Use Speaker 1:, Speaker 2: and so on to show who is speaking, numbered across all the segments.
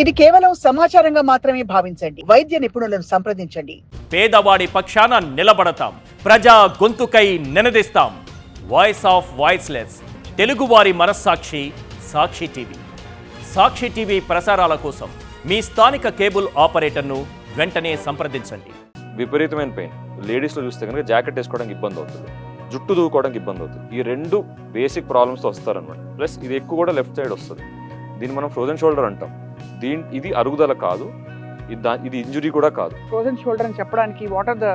Speaker 1: ఇది కేవలం సమాచారంగా మాత్రమే భావించండి. వైద్య నిపుణులను సంప్రదించండి.
Speaker 2: పేదవాడి పక్షాన నిలబడతాం, ప్రజా గొంతుకై నినదిస్తాం. వాయిస్ ఆఫ్ వాయిస్లెస్, తెలుగువారి మనస్సాక్షి, సాక్షి టీవీ. సాక్షి టీవీ ప్రసారాల కోసం మీ స్థానిక కేబుల్ ఆపరేటర్ను వెంటనే సంప్రదించండి.
Speaker 3: విపరీతమైన పెయిన్ లేడీస్లో చూస్తే కనుక జాకెట్ వేసుకోవడానికి ఇబ్బంది అవుతుంది, జుట్టు దూకోవడానికి ఇబ్బంది అవుతుంది. ఈ రెండు బేసిక్ ప్రాబ్లమ్స్తో వస్తారనమాట. ప్లస్ ఇది ఎక్కువ కూడా లెఫ్ట్ సైడ్ వస్తుంది. దీన్ని మనం ఫ్రోజన్ షోల్డర్ అంటాం. ఇది అరుగుదల కాదు, ఇది ఇంజురీ కూడా కాదు.
Speaker 1: ఫ్రోజన్ షోల్డర్ అని చెప్పడానికి వాట్ ఆర్ ద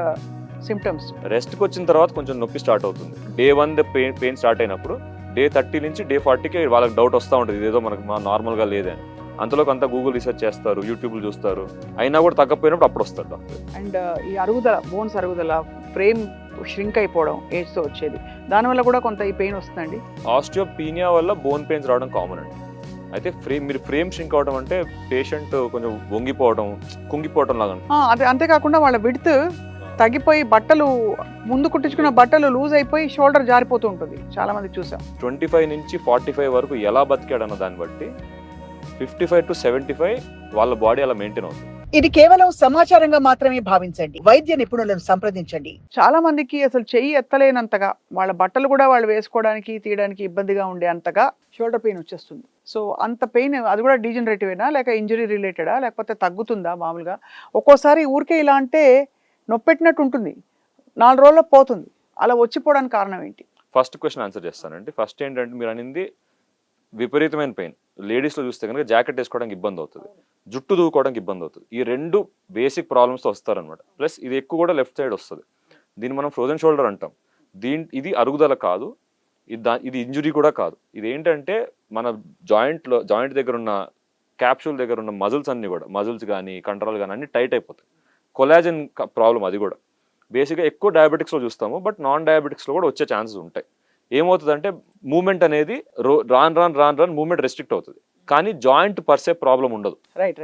Speaker 1: సిమ్టమ్స్?
Speaker 3: రెస్ట్కి వచ్చిన తర్వాత కొంచెం నొప్పి స్టార్ట్ అవుతుంది. డే 1 పెయిన్ స్టార్ట్ అయినప్పుడు డే 30 నుంచి డే 40కి వాళ్ళకి డౌట్ వస్తూ ఉంటుంది, ఇదేదో మనకు నార్మల్గా లేదని. అంతలోకి అంతా గూగుల్ రీసెర్చ్ చేస్తారు, యూట్యూబ్లు చూస్తారు, అయినా కూడా తగ్గపోయినప్పుడు అప్పుడు వస్తారు డాక్టర్.
Speaker 1: అండ్ ఈ అరుగుదల, బోన్స్ అరుగుదల, ఫ్రేమ్ ష్రింక్ అయిపోవడం ఏజ్తో వచ్చేది, దానివల్ల కూడా కొంత ఈ పెయిన్ వస్తుందండి.
Speaker 3: ఆస్టియోపీనియా వల్ల బోన్ పెయిన్స్ రావడం కామన్ అండి. అయితే మీరు ఫ్రేమ్ ష్రింక్ అవడం అంటే పేషెంట్ కొంచెం వంగిపోవడం, కుంగిపోవడం లాగా.
Speaker 1: అదే, అంతేకాకుండా వాళ్ళ విడ్త్ తగ్గిపోయి బట్టలు ముందు కుట్టించుకున్న బట్టలు లూజ్ అయిపోయి షోల్డర్ జారిపోతూ ఉంటుంది. చాలా మంది చూసాం.
Speaker 3: 25 నుంచి 45 వరకు ఎలా బతికాడన్న దాన్ని బట్టి 55 to 75 వాళ్ళ బాడీ అలా మెయింటైన్ అవుతుంది.
Speaker 1: ఇది కేవలం సమాచారంగా మాత్రమే భావించండి. వైద్య నిపుణులను సంప్రదించండి. చాలా మందికి అసలు చెయ్యి ఎత్తలేనంతగా, వాళ్ళ బట్టలు కూడా వాళ్ళు వేసుకోవడానికి తీయడానికి ఇబ్బందిగా ఉండే అంతగా షోల్డర్ పెయిన్ వచ్చేస్తుంది. సో అంత పెయిన్, అది కూడా డీజనరేటివేనా లేక ఇంజరీ రిలేటెడా లేకపోతే తగ్గుతుందా? మామూలుగా ఒక్కోసారి ఊరికే ఇలా అంటే నొప్పెట్టినట్టు ఉంటుంది, 4 రోజుల్లో పోతుంది. అలా వచ్చిపోవడానికి కారణం ఏంటి?
Speaker 3: ఫస్ట్ క్వశ్చన్ ఆన్సర్ చేస్తానండి. ఫస్ట్ ఏంటంటే, మీరు అనేది విపరీతమైన పెయిన్ లేడీస్లో చూస్తే కనుక జాకెట్ వేసుకోవడానికి ఇబ్బంది అవుతుంది, జుట్టు దూకోవడానికి ఇబ్బంది అవుతుంది. ఈ రెండు బేసిక్ ప్రాబ్లమ్స్తో వస్తారనమాట. ప్లస్ ఇది ఎక్కువ కూడా లెఫ్ట్ సైడ్ వస్తుంది. దీన్ని మనం ఫ్రోజన్ షోల్డర్ అంటాం. ఇది అరుగుదల కాదు, ఇది ఇంజురీ కూడా కాదు. ఇది ఏంటంటే మన జాయింట్ దగ్గర ఉన్న క్యాప్సూల్ దగ్గర ఉన్న మజిల్స్ అన్ని కూడా, మజిల్స్ కానీ కండరాలు కానీ అన్ని టైట్ అయిపోతాయి. కొలాజన్ ప్రాబ్లం అది కూడా. బేసిక్గా ఎక్కువ డయాబెటిక్స్లో చూస్తాము, బట్ నాన్ డయాబెటిక్స్లో కూడా వచ్చే ఛాన్సెస్ ఉంటాయి. ఏమవుతుందంటే మూమెంట్ అనేది రాను మూమెంట్ రెస్ట్రిక్ట్ అవుతుంది, కానీ జాయింట్ పర్సే ప్రాబ్లం ఉండదు.
Speaker 1: రైట్.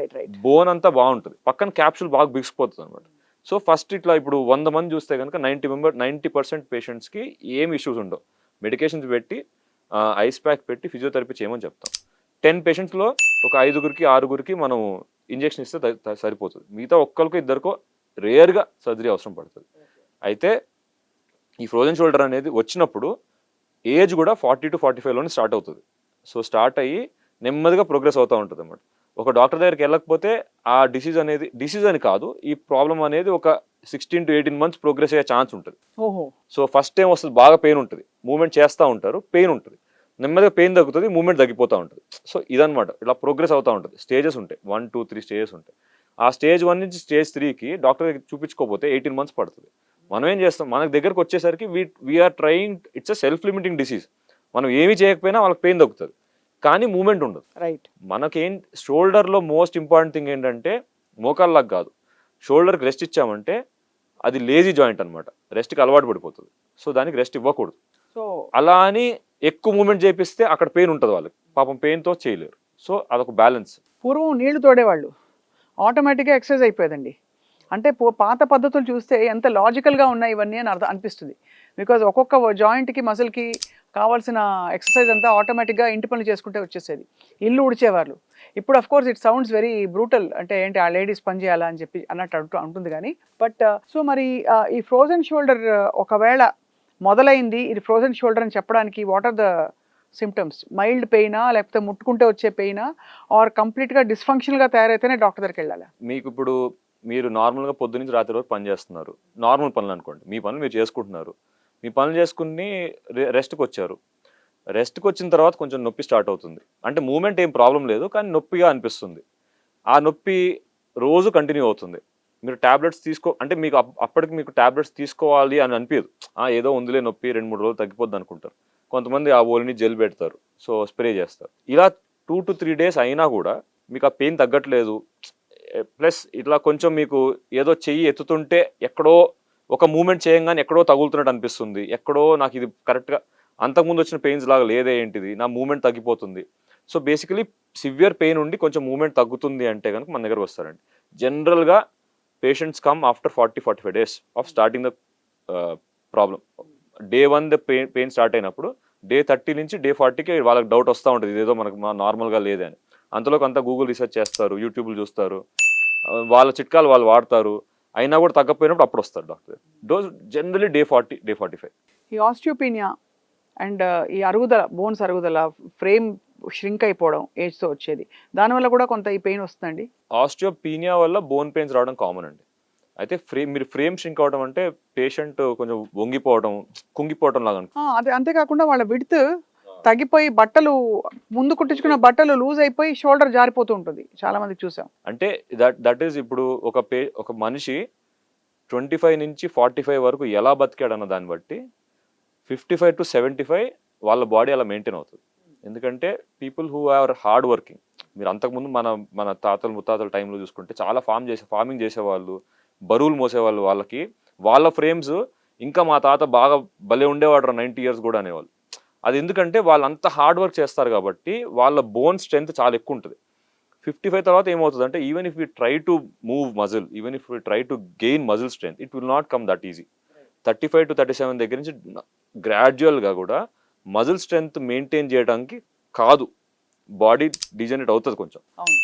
Speaker 3: బోన్ అంతా బాగుంటుంది, పక్కన క్యాప్సూల్ బాగా బిగిసిపోతుంది అనమాట. సో ఫస్ట్ ఇట్లా ఇప్పుడు 100 మంది చూస్తే కనుక 90% పేషెంట్స్కి ఏం ఇష్యూస్ ఉండవు. మెడికేషన్స్ పెట్టి, ఐస్ ప్యాక్ పెట్టి, ఫిజియోథెరపీ చేయమని చెప్తాం. 10 పేషెంట్స్లో ఒక 5గురికి 6గురికి మనం ఇంజెక్షన్ ఇస్తే సరిపోతుంది. మిగతా ఒక్కరికో ఇద్దరికో రేర్గా సర్జరీ అవసరం పడుతుంది. అయితే ఈ ఫ్రోజన్ షోల్డర్ అనేది వచ్చినప్పుడు ఏజ్ కూడా 40 to 45లోనే స్టార్ట్ అవుతుంది. సో స్టార్ట్ అయ్యి నెమ్మదిగా ప్రోగ్రెస్ అవుతూ ఉంటుంది అన్నమాట. ఒక డాక్టర్ దగ్గరికి వెళ్ళకపోతే ఆ డిసీజ్ అని కాదు, ఈ ప్రాబ్లం అనేది ఒక 16 to 18 months ప్రోగ్రెస్ అయ్యే ఛాన్స్ ఉంటుంది. సో ఫస్ట్ టైం వస్తుంది, బాగా పెయిన్ ఉంటుంది, మూవ్మెంట్ చేస్తూ ఉంటారు, పెయిన్ ఉంటుంది, నెమ్మదిగా పెయిన్ తగ్గుతుంది, మూవ్మెంట్ తగ్గిపోతూ ఉంటుంది. సో ఇదనమాట, ఇలా ప్రోగ్రెస్ అవుతూ ఉంటుంది. స్టేజెస్ ఉంటాయి, 1, 2, 3 స్టేజెస్ ఉంటాయి. ఆ స్టేజ్ 1 నుంచి స్టేజ్ 3కి డాక్టర్ దగ్గర చూపించుకోకపోతే 18 months పడుతుంది. మనం ఏం చేస్తాం, మనకు దగ్గరకు వచ్చేసరికి we are trying, it's a self limiting disease. మనం ఏమి చేయకపోయినా వాళ్ళకి పెయిన్ తగ్గుతుంది, కానీ మూమెంట్ ఉండదు.
Speaker 1: రైట్.
Speaker 3: మనకేం షోల్డర్లో మోస్ట్ ఇంపార్టెంట్ థింగ్ ఏంటంటే, మోకాళ్ళకి కాదు, షోల్డర్కి రెస్ట్ ఇచ్చామంటే అది లేజీ జాయింట్ అనమాట, రెస్ట్కి అలవాటు పడిపోతుంది. సో దానికి రెస్ట్ ఇవ్వకూడదు.
Speaker 1: సో
Speaker 3: అలా అని ఎక్కువ మూమెంట్ చేపిస్తే అక్కడ పెయిన్ ఉంటుంది, వాళ్ళకి పాపం పెయిన్తో చేయలేరు. సో అదొక బ్యాలెన్స్.
Speaker 1: పూర్వం నీళ్లు తోడేవాళ్ళు, ఆటోమేటిక్గా ఎక్సర్సైజ్ అయిపోయేదండి. అంటే పాత పద్ధతులు చూస్తే ఎంత లాజికల్గా ఉన్నాయి ఇవన్నీ అని అనిపిస్తుంది. బికాజ్ ఒక్కొక్క జాయింట్కి, మజిల్కి కావాల్సిన ఎక్సర్సైజ్ అంతా ఆటోమేటిక్గా ఇంటి పనులు చేసుకుంటే వచ్చేసేది. ఇల్లు ఉడిచేవాళ్ళు. ఇప్పుడు of course it sounds very brutal, అంటే ఏంటి ఆ లేడీస్ పని చేయాలా అని చెప్పి అన్నట్టు ఉంటుంది. కానీ బట్ సో మరి ఈ ఫ్రోజన్ షోల్డర్ ఒకవేళ మొదలైంది, ఇది ఫ్రోజన్ షోల్డర్ అని చెప్పడానికి what are the symptoms? Mild పెయినా, లేకపోతే ముట్టుకుంటే వచ్చే పెయినా, ఆర్ కంప్లీట్గా డిస్ఫంక్షన్గా తయారైతేనే డాక్టర్ దగ్గరికి వెళ్ళాలి?
Speaker 3: మీకు ఇప్పుడు మీరు నార్మల్గా పొద్దు నుంచి రాత్రి వరకు పని చేస్తున్నారు, నార్మల్ పనులు అనుకోండి, మీ పనులు మీరు చేసుకుంటున్నారు, మీ పనులు చేసుకుని రెస్ట్కి వచ్చారు. రెస్ట్కి వచ్చిన తర్వాత కొంచెం నొప్పి స్టార్ట్ అవుతుంది. అంటే మూమెంట్ ఏం ప్రాబ్లం లేదు, కానీ నొప్పిగా అనిపిస్తుంది. ఆ నొప్పి రోజు కంటిన్యూ అవుతుంది. మీరు ట్యాబ్లెట్స్ అంటే మీకు అప్పటికి మీకు ట్యాబ్లెట్స్ తీసుకోవాలి అని అనిపించదు. ఏదో ఉందిలే నొప్పి, 2-3 రోజులు తగ్గిపోద్ది అనుకుంటారు. కొంతమంది ఆ ఓలిని జెల్ పెడతారు, సో స్ప్రే చేస్తారు. ఇలా 2 to 3 days అయినా కూడా మీకు ఆ పెయిన్ తగ్గట్లేదు. ప్లస్ ఇట్లా కొంచెం మీకు ఏదో చెయ్యి ఎత్తుతుంటే ఎక్కడో ఒక మూమెంట్ చేయంగానే ఎక్కడో తగులుతున్నట్టు అనిపిస్తుంది, ఎక్కడో నాకు ఇది కరెక్ట్గా అంతకుముందు వచ్చిన పెయిన్స్ లాగా లేదే ఏంటిది, నా మూమెంట్ తగ్గిపోతుంది. సో బేసికలీ సివియర్ పెయిన్ ఉండి కొంచెం మూమెంట్ తగ్గుతుంది అంటే కనుక మన దగ్గరకు వస్తారండి. జనరల్గా patients come after 40-45 days of starting the problem. Day 1 pain start అయినప్పుడు డే 30 నుంచి డే 40కి వాళ్ళకి డౌట్ వస్తూ ఉంటుంది, ఇదేదో మనకు నార్మల్గా లేదని. అంతలోకి అంతా గూగుల్ రీసెర్చ్ చేస్తారు, యూట్యూబ్లు చూస్తారు, వాళ్ళ చిట్కాలు వాళ్ళు వాడతారు, అయినా కూడా తగ్గపోయినప్పుడు అప్పుడు వస్తారు doctor. Dose generally day 40, day 45.
Speaker 1: ఈ ఆస్టియోపీనియా అండ్ ఈ అరుగుదల, బోన్స్ అరుగుదల, ఫ్రేమ్ ష్రింక్ అయిపోవడం ఏజ్తో వచ్చేది, దానివల్ల కూడా కొంత ఈ పెయిన్ వస్తుందండి.
Speaker 3: ఆస్టియోపీనియా వల్ల బోన్ పెయిన్స్ రావడం కామన్ అండి. అయితే మీరు ఫ్రేమ్ షింక్ అవడం అంటే పేషెంట్ కొంచెం వంగిపోవడం, కుంగిపోవడం లాగా
Speaker 1: అదే, అంతేకాకుండా వాళ్ళ విడ్త్ తగ్గిపోయి బట్టలు, ముందు కుట్టించుకున్న బట్టలు లూజ్ అయిపోయి షోల్డర్ జారిపోతూ ఉంటుంది, చాలా మందికి చూసాం.
Speaker 3: అంటే దట్ ఈస్ ఇప్పుడు ఒక మనిషి 25 నుంచి 45 వరకు ఎలా బతికాడన్న దాన్ని బట్టి 55 to 75 వాళ్ళ బాడీ అలా మెయింటైన్ అవుతుంది. ఎందుకంటే people who are hard working, మీరు అంతకుముందు మన తాతలు ముత్తాతల టైంలో చూసుకుంటే చాలా ఫార్మింగ్ చేసేవాళ్ళు, బరువులు మోసేవాళ్ళు, వాళ్ళ ఫ్రేమ్స్ ఇంకా మా తాత బాగా భలే ఉండేవాడు 90 years కూడా అనేవాళ్ళు. అది ఎందుకంటే వాళ్ళంతా హార్డ్ వర్క్ చేస్తారు కాబట్టి వాళ్ళ బోన్ స్ట్రెంత్ చాలా ఎక్కువ ఉంటుంది. 55 తర్వాత ఏమవుతుంది అంటే even if you try to move muscle, even if you try to gain muscle strength, it will not come that easy. 35 to 37 దగ్గర నుంచి గ్రాడ్యువల్గా కూడా మజిల్ స్ట్రెంత్ మెయింటైన్ చేయడానికి కాదు, బాడీ డిజనరేట్ అవుతుంది కొంచెం.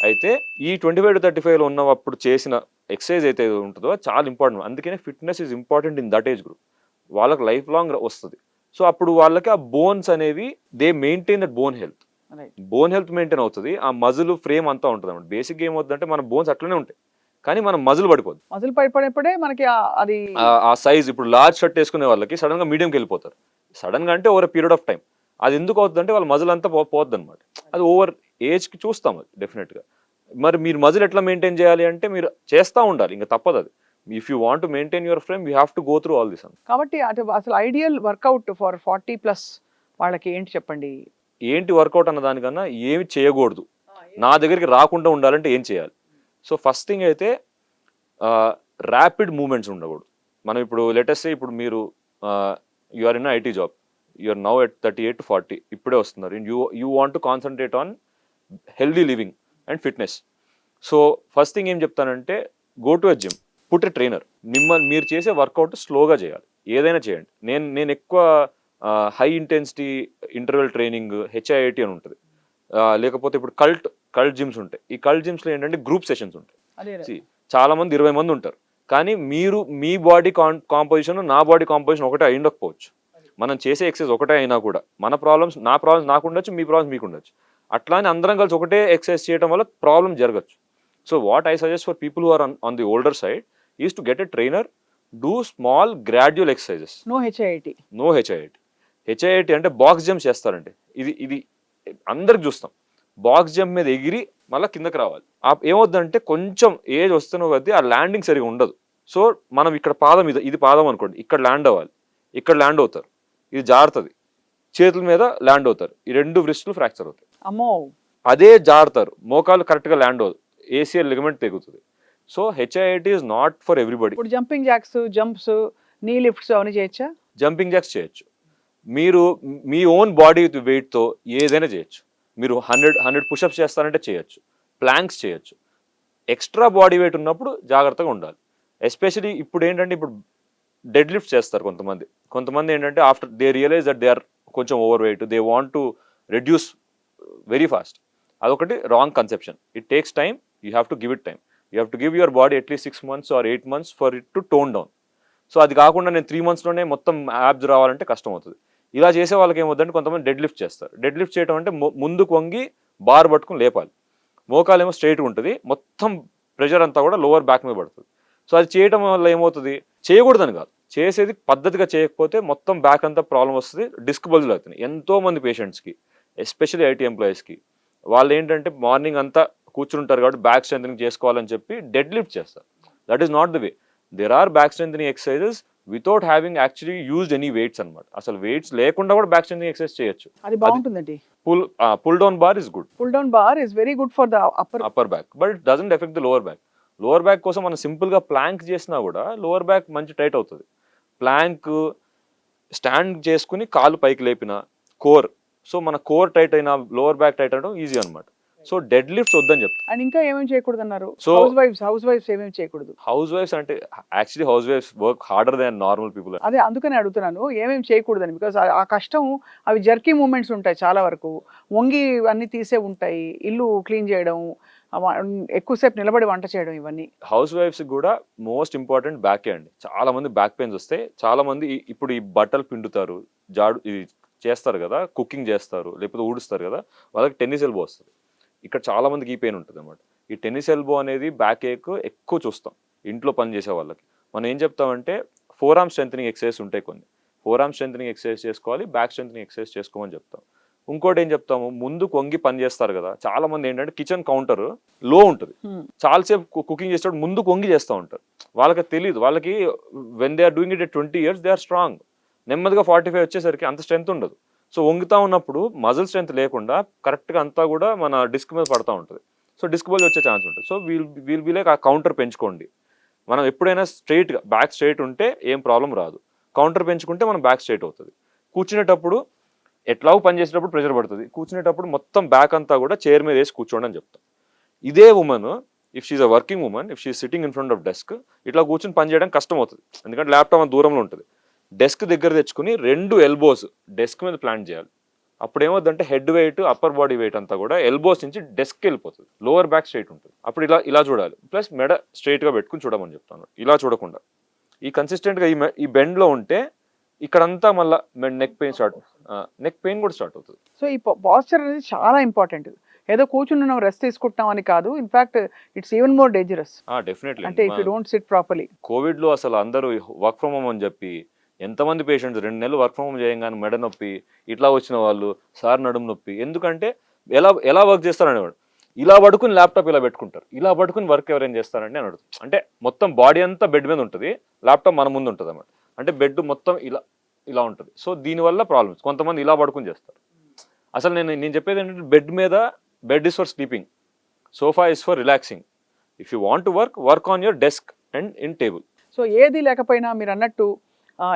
Speaker 3: అయితే ఈ 25 to 35లో ఉన్నప్పుడు చేసిన ఎక్సర్సైజ్ అయితే ఉంటుందో చాలా ఇంపార్టెంట్. అందుకనే fitness is important in that age group. వాళ్ళకి లైఫ్ లాంగ్ వస్తుంది. సో అప్పుడు వాళ్ళకి ఆ బోన్స్ అనేవి they maintain that bone health. Bone health maintain అవుతుంది, ఆ మజిల్ ఫ్రేమ్ అంతా ఉంటుంది అన్నమాట. బేసిక్ ఏమవుతుందంటే మన బోన్స్ అట్లనే ఉంటాయి కానీ మనం మజిల్ పడిపోద్ది.
Speaker 1: మజిల్ పడిపోయినప్పుడే మనకి అది
Speaker 3: ఆ సైజ్, ఇప్పుడు లార్జ్ షర్ట్ వేసుకునే వాళ్ళకి సడన్ గా మీడియంకి వెళ్ళిపోతారు. సడన్ గా అంటే ఓవర్ పీరియడ్ ఆఫ్ టైం. అది ఎందుకు అవుతుందంటే వాళ్ళ మజిల్ అంతా పోద్ది అనమాట. అది ఓవర్ ఏజ్ కి చూస్తాం అది డెఫినెట్ గా. మరి మీరు మజిల్ ఎట్లా మెయింటైన్ చేయాలి అంటే మీరు చేస్తూ ఉండాలి, ఇంకా తప్పదు అది. If you want to maintain your frame you have to go through all this.
Speaker 1: కాబట్టి అసలు ఐడియల్ వర్కౌట్ ఫర్ 40+ వాళ్ళకి ఏంటి చెప్పండి?
Speaker 3: ఏంటి వర్కౌట్ అన్న దానికన్నా ఏమి చేయకూడదు, నా దగ్గరికి రాకుండా ఉండాలంటే ఏం చేయాలి? సో ఫస్ట్ థింగ్ అయితే ర్యాపిడ్ మూమెంట్స్ ఉండకూడదు. మనం ఇప్పుడు లెటెస్ట్ ఇప్పుడు మీరు you are in IT job, you are now at 38 to 40, ఇప్పుడే వస్తున్నారు. You want to concentrate on healthy living and fitness. So first thing ఏం చెప్తానంటే go to a gym, put a trainer. మీరు చేసే వర్కౌట్ స్లోగా చేయాలి, ఏదైనా చేయండి. నేను ఎక్కువ high intensity interval training HIIT అని ఉంటుంది, లేకపోతే ఇప్పుడు కల్ట్ జిమ్స్ ఉంటాయి. ఈ కల్ట్ జిమ్స్లో ఏంటంటే గ్రూప్ సెషన్స్ ఉంటాయి. చాలా మంది 20 మంది ఉంటారు, కానీ మీ బాడీ కాంపోజిషన్ నా బాడీ కాంపోజిషన్ ఒకటే అయి ఉండకపోవచ్చు. మనం చేసే ఎక్సర్సైజ్ ఒకటే అయినా కూడా నా ప్రాబ్లమ్స్ నాకు ఉండొచ్చు, మీ ప్రాబ్లమ్స్ మీకు ఉండొచ్చు. అట్లా అని అందరం కలిసి ఒకటే ఎక్సర్సైజ్ చేయడం వల్ల ప్రాబ్లం జరగచ్చు. So what I suggest for people who are on the older side is to get a trainer, do small gradual exercises.
Speaker 1: No HIIT.
Speaker 3: HIIT అంటే బాక్స్ జంప్ చేస్తారండి. ఇది అందరికి చూస్తాం. బాక్స్ జంప్ మీద ఎగిరి మళ్ళీ కిందకి రావాలి. ఏమవుతుందంటే కొంచెం ఏజ్ వస్తున్న కొద్దీ ఆ ల్యాండింగ్ సరిగా ఉండదు. సో మనం ఇక్కడ పాదం, ఇది పాదం అనుకోండి, ఇక్కడ ల్యాండ్ అవ్వాలి, ఇక్కడ ల్యాండ్ అవుతారు, ఇది జారుతుంది, చేతుల మీద ల్యాండ్ అవుతారు, ఈ 2 wrists ఫ్రాక్చర్ అవుతాయి.
Speaker 1: అమ్మో,
Speaker 3: అదే జారుతారు, మోకాలు కరెక్ట్గా ల్యాండ్ అవ్వదు, ACL లిగమెంట్ తెగుతుంది. So HIIT is not for everybody.
Speaker 1: ఇప్పుడు jumping jacks, jumps, knee lifts అవన్నీ చేయొచ్చా?
Speaker 3: జంపింగ్ జాక్స్ చేయొచ్చు. మీరు మీ ఓన్ బాడీ వెయిట్తో ఏదైనా చేయొచ్చు. మీరు 100 పుషప్స్ చేస్తారంటే చేయొచ్చు, ప్లాంక్స్ చేయొచ్చు. ఎక్స్ట్రా బాడీ వెయిట్ ఉన్నప్పుడు జాగ్రత్తగా ఉండాలి. ఎస్పెషలీ ఇప్పుడు ఏంటంటే ఇప్పుడు డెడ్ లిఫ్ట్ చేస్తారు కొంతమంది ఏంటంటే after they realise that they are కొంచెం over weight, they want to reduce very fast. అదొకటి wrong conception. It takes time, you have to give it time. You have to give your body at least 6 months or 8 months for it to tone down. So అది కాకుండా నేను 3 monthsలోనే మొత్తం abs రావాలంటే కష్టం అవుతుంది. ఇలా చేసే వాళ్ళకి ఏమవుతుందంటే కొంతమంది డెడ్ లిఫ్ట్ చేస్తారు. డెడ్ లిఫ్ట్ చేయడం అంటే ముందుకు వంగి బార్ పట్టుకుని లేపాలి, మోకాలేమో స్ట్రైట్గా ఉంటుంది, మొత్తం ప్రెషర్ అంతా కూడా లోవర్ బ్యాక్ మీద పడుతుంది. సో అది చేయడం వల్ల ఏమవుతుంది, చేయకూడదని కాదు, చేసేది పద్ధతిగా చేయకపోతే మొత్తం బ్యాక్ అంతా ప్రాబ్లం వస్తుంది, డిస్క్ బల్జులు అవుతుంది. ఎంతోమంది పేషెంట్స్కి, ఎస్పెషల్లీ IT ఎంప్లాయీస్కి, వాళ్ళు ఏంటంటే మార్నింగ్ అంతా కూర్చుంటారు కాబట్టి బ్యాక్ స్ట్రెంథనింగ్ చేసుకోవాలని చెప్పి డెడ్ లిఫ్ట్ చేస్తారు. That is not the way. There are back strengthening exercises without having actually used any weights అనమాట. అసలు వెయిట్స్ లేకుండా కూడా బ్యాక్ స్ట్రెంథనింగ్ ఎక్సర్సైజ్ చేయొచ్చు.
Speaker 1: అది బాగుంటుందండి.
Speaker 3: Pull down bar is good.
Speaker 1: Pull down bar is very good for the
Speaker 3: upper back, but it doesn't affect the lower back. Lower back కోసం మనం సింపుల్గా ప్లాంక్ చేసినా కూడా లోవర్ బ్యాక్ మంచి టైట్ అవుతుంది. ప్లాంక్ స్టాండ్ చేసుకుని కాలు పైకి లేపిన కోర్, సో మన కోర్ టైట్ అయినా లోవర్ బ్యాక్ టైట్ అవడం ఈజీ అనమాట. సో డెడ్ లిఫ్ట్స్ వద్దని చెప్తాను.
Speaker 1: అండ్ ఇంకా ఏమేమి చేయకూడదు అన్నారు?
Speaker 3: So-
Speaker 1: హౌస్ వైఫ్స్ ఏమేమి చేయకూడదు?
Speaker 3: హౌస్ వైఫ్స్ అంటే యాక్చువల్లీ హౌస్ వైఫ్స్ work harder than normal people.
Speaker 1: అదే అందుకనే అడుగుతున్నాను ఏమేమి చేయకూడదని. బికాస్ ఆ కష్టం, అవి జర్కీ మూమెంట్స్ ఉంటాయి చాలా వరకు, వంగి అన్ని తీసే ఉంటాయి, ఇల్లు క్లీన్ చేయడం, ఎక్కువసేపు నిలబడి వంట చేయడం, ఇవన్నీ.
Speaker 3: హౌస్ వైఫ్స్ కూడా మోస్ట్ ఇంపార్టెంట్ బ్యాకే అండి. చాలా మంది బ్యాక్ పెయిన్స్ వస్తాయి. చాలా మంది ఇప్పుడు ఈ బట్టలు పిండుతారు, ఇది చేస్తారు కదా, కుకింగ్ చేస్తారు, లేకపోతే ఊడుస్తారు కదా, వాళ్ళకి టెన్నిస్ ఎల్బో వస్తుంది. ఇక్కడ చాలా మందికి ఈ పెయిన్ ఉంటుంది అనమాట. ఈ టెన్నిస్ ఎల్బో అనేది బ్యాక్ ఏక్ ఎక్కువ చూస్తాం ఇంట్లో పని చేసే వాళ్ళకి. మనం ఏం చెప్తామంటే ఫోర్ ఆర్మ్ స్ట్రెంథనింగ్ ఎక్సర్సైజ్ ఉంటాయి కొన్ని, ఫోర్ ఆర్మ్ స్ట్రెంథనింగ్ ఎక్సర్సైజ్ చేసుకోవాలి, బ్యాక్ స్ట్రెంథనింగ్ ఎక్సర్సైజ్ చేసుకోమని చెప్తాం. ఇంకోటి ఏం చెప్తాము, ముందు వంగి పని చేస్తారు కదా, చాలా మంది ఏంటంటే కిచెన్ కౌంటర్ లో ఉంటుంది, చాలాసేపు కుకింగ్ చేసేటప్పుడు ముందు వంగి చేస్తూ ఉంటారు. వాళ్ళకి తెలియదు, వాళ్ళకి when they are doing it at 20 years they are strong. నెమ్మదిగా 45 వచ్చేసరికి అంత స్ట్రెంత్ ఉండదు. సో వంగుతా ఉన్నప్పుడు మజిల్ స్ట్రెంత్ లేకుండా కరెక్ట్గా అంతా కూడా మన డిస్క్ మీద పడతా ఉంటుంది. సో డిస్క్ బల్ వచ్చే ఛాన్స్ ఉంటుంది. సో వీల్ బి లైక్ ఆ కౌంటర్ పెంచుకోండి. మనం ఎప్పుడైనా స్ట్రైట్గా బ్యాక్ స్ట్రైట్ ఉంటే ఏం ప్రాబ్లం రాదు. కౌంటర్ పెంచుకుంటే మనం బ్యాక్ స్ట్రైట్ అవుతుంది. కూర్చునేటప్పుడు ఎట్లాగో పని చేసేటప్పుడు ప్రెషర్ పడుతుంది, కూర్చునేటప్పుడు మొత్తం బ్యాక్ అంతా కూడా చైర్ మీద వేసి కూర్చోండి అని చెప్తాం. ఇదే women if she's a working women, if she's sitting in front of desk, ఇట్లా కూర్చొని పని చేయడం కష్టం అవుతుంది. ఎందుకంటే ల్యాప్టాప్ దూరంలో ఉంటుంది. డెస్క్ దగ్గర తెచ్చుకుని 2 ఎల్బోస్ డెస్క్ మీద ప్లాంట్ చేయాలి. అప్పుడు ఏమవుతుందంటే head weight, upper body weight అంతా కూడా ఎల్బోస్ నుంచి డెస్క్కి వెళ్ళిపోతుంది, లోవర్ బ్యాక్ స్ట్రైట్ ఉంటుంది. అప్పుడు ఇలా చూడాలి, ప్లస్ మెడ స్ట్రైట్గా పెట్టుకుని చూడమని చెప్తాను. ఇలా చూడకుండా ఈ కన్సిస్టెంట్గా ఈ బెండ్లో ఉంటే ఇక్కడంతా మళ్ళీ నెక్ పెయిన్ నెక్ పెయిన్ కూడా స్టార్ట్ అవుతుంది.
Speaker 1: సో ఈ పాస్చర్ అనేది చాలా ఇంపార్టెంట్. ఏదో కూర్చుని రెస్ట్ తీసుకుంటాం అని కాదు, in fact it's even more dangerous.
Speaker 3: Definitely.
Speaker 1: అంటే if you don't sit properly.
Speaker 3: కోవిడ్లో అసలు అందరూ వర్క్ ఫ్రమ్ హోమ్ అని చెప్పి ఎంతమంది పేషెంట్స్ 2 నెలలు వర్క్ ఫ్రమ్ హోమ్ చేయగానే మెడ నొప్పి ఇట్లా వచ్చిన వాళ్ళు, సార్ నడుము నొప్పి, ఎందుకంటే ఎలా వర్క్ చేస్తారనేవాడు. ఇలా పడుకుని ల్యాప్టాప్ ఇలా పెట్టుకుంటారు, ఇలా పడుకుని వర్క్ ఎవరైనా చేస్తారంటే అని అడుగుతారు. అంటే మొత్తం బాడీ అంతా బెడ్ మీద ఉంటుంది, ల్యాప్టాప్ మన ముందు ఉంటుంది అన్నమాట. అంటే బెడ్ మొత్తం ఇలా ఉంటుంది. సో దీనివల్ల ప్రాబ్లమ్స్. కొంతమంది ఇలా పడుకుని చేస్తారు. అసలు నేను చెప్పేది ఏంటంటే bed is for sleeping, sofa is for relaxing. If you want to work on your desk and in table.
Speaker 1: So ఏది లేకపోయినా మీరు అన్నట్టు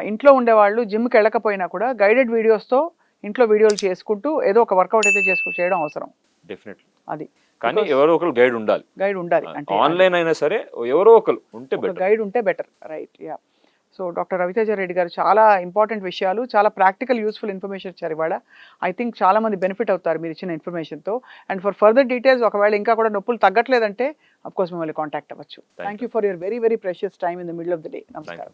Speaker 1: ఇంట్లో ఉండేవాళ్ళు జిమ్కి వెళ్ళకపోయినా కూడా గైడెడ్ వీడియోస్తో ఇంట్లో వీడియోలు చేసుకుంటూ ఏదో ఒక వర్కౌట్ అయితే చేయడం అవసరం.
Speaker 3: డెఫినెట్లీ.
Speaker 1: అది
Speaker 3: కానీ ఎవరో ఒకరు గైడ్ ఉండాలి. అంటే ఆన్లైన్ అయినా సరే ఎవరో ఒకరు ఉంటే బెటర్,
Speaker 1: గైడ్ ఉంటే better. Right. Yeah. So doctor Raviteja Reddy గారు చాలా ఇంపార్టెంట్ విషయాలు, చాలా ప్రాక్టికల్ యూస్ఫుల్ ఇన్ఫర్మేషన్ ఇచ్చారు ఇవాళ. ఐ థింక్ చాలా మంది బెనిఫిట్ అవుతారు మీరు ఇచ్చిన ఇన్ఫర్మేషన్తో. అండ్ ఫర్ ఫర్దర్ డీటెయిల్స్, ఒకవేళ ఇంకా కూడా నొప్పులు తగ్గట్లేదంటే అఫ్కోర్స్ మిమ్మల్ని కాంటాక్ట్ అవ్వచ్చు. Thank you for your very very precious time in the middle of the day. నమస్కారం.